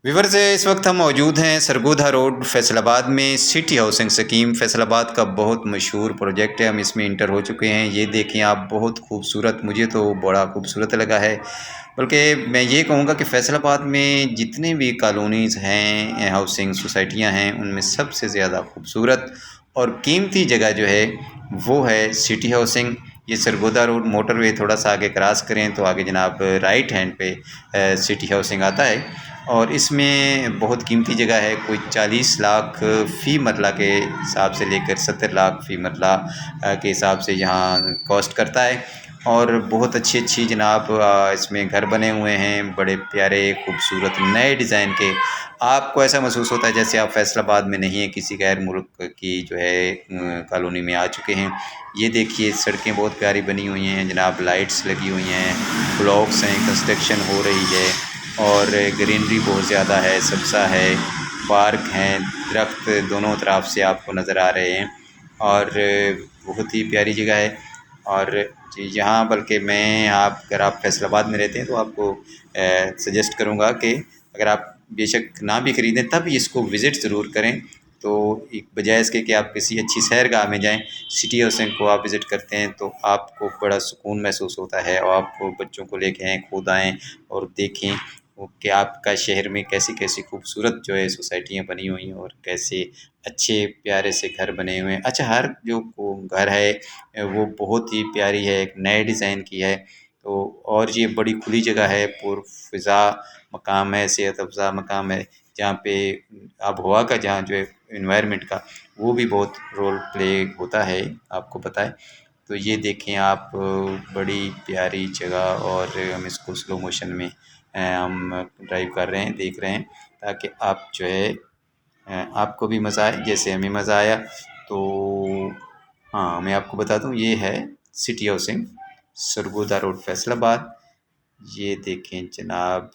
विवर से इस वक्त हम मौजूद हैं सरगोधा रोड फैसलाबाद में सिटी हाउसिंग स्कीम फैसलाबाद का बहुत मशहूर प्रोजेक्ट है। हम इसमें इंटर हो चुके हैं। ये देखें आप, बहुत खूबसूरत, मुझे तो बड़ा खूबसूरत लगा है। बल्कि मैं ये कहूँगा कि फैसलाबाद में जितने भी कॉलोनीज़ हैं, हाउसिंग सोसाइटियाँ हैं, उनमें सबसे ज़्यादा खूबसूरत और कीमती जगह जो है वो है सिटी हाउसिंग। ये सरगोधा रोड मोटरवे थोड़ा सा आगे क्रॉस करें तो आगे जनाब राइट हैंड पे सिटी हाउसिंग आता है। और इसमें बहुत कीमती जगह है। कोई 40 लाख फ़ी मरला के हिसाब से लेकर 70 लाख फ़ी मरला के हिसाब से यहाँ कॉस्ट करता है। और बहुत अच्छी अच्छी जनाब इसमें घर बने हुए हैं, बड़े प्यारे खूबसूरत नए डिज़ाइन के। आपको ऐसा महसूस होता है जैसे आप फैसलाबाद में नहीं है, किसी गैर मुल्क की जो है कॉलोनी में आ चुके हैं। ये देखिए, सड़कें बहुत प्यारी बनी हुई हैं जनाब, लाइट्स लगी हुई हैं, ब्लॉक्स हैं, कंस्ट्रक्शन हो रही है और ग्रीनरी बहुत ज़्यादा है, सब्ज़ा है, पार्क हैं, दरख्त दोनों तरफ से आपको नज़र आ रहे हैं और बहुत ही प्यारी जगह है। और जी यहाँ, बल्कि मैं, आप अगर आप फैसलाबाद में रहते हैं तो आपको सजेस्ट करूँगा कि अगर आप बेशक ना भी ख़रीदें तब इसको विज़िट ज़रूर करें। तो एक बजाय इसके कि आप किसी अच्छी सैरगाह में जाएं, सिटी हाउसिंग को आप विज़िट करते हैं तो आपको बड़ा सुकून महसूस होता है। और आप बच्चों को लेके आएँ, खुद आएँ और देखें वो कि आपका शहर में कैसी कैसी खूबसूरत जो है सोसाइटियाँ बनी हुई हैं और कैसे अच्छे प्यारे से घर बने हुए हैं। अच्छा, हर जो घर है वो बहुत ही प्यारी है, एक नए डिज़ाइन की है। तो और ये बड़ी खुली जगह है, पुरफ़िज़ा मकाम है, सेहत अफ़ज़ा मकाम है, जहाँ पे आब हवा का, जहाँ जो है इन्वायरमेंट का, वो भी बहुत रोल प्ले होता है, आपको पता है। तो ये देखें आप, बड़ी प्यारी जगह। और हम इसको स्लो मोशन में हम ड्राइव कर रहे हैं, देख रहे हैं, ताकि आप जो है आपको भी मज़ा आए जैसे हमें मज़ा आया। तो हाँ, मैं आपको बता दूं, ये है city housing, Sargodha road Faisalabad. ये देखें जनाब,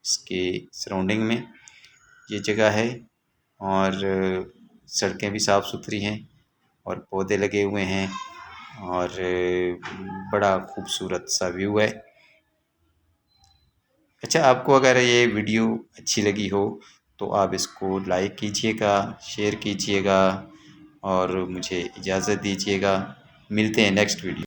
इसके सराउंडिंग में ये जगह है और सड़कें भी साफ़ सुथरी हैं और पौधे लगे हुए हैं और बड़ा खूबसूरत सा व्यू है। अच्छा, आपको अगर ये वीडियो अच्छी लगी हो तो आप इसको लाइक कीजिएगा, शेयर कीजिएगा और मुझे इजाज़त दीजिएगा। मिलते हैं नेक्स्ट वीडियो।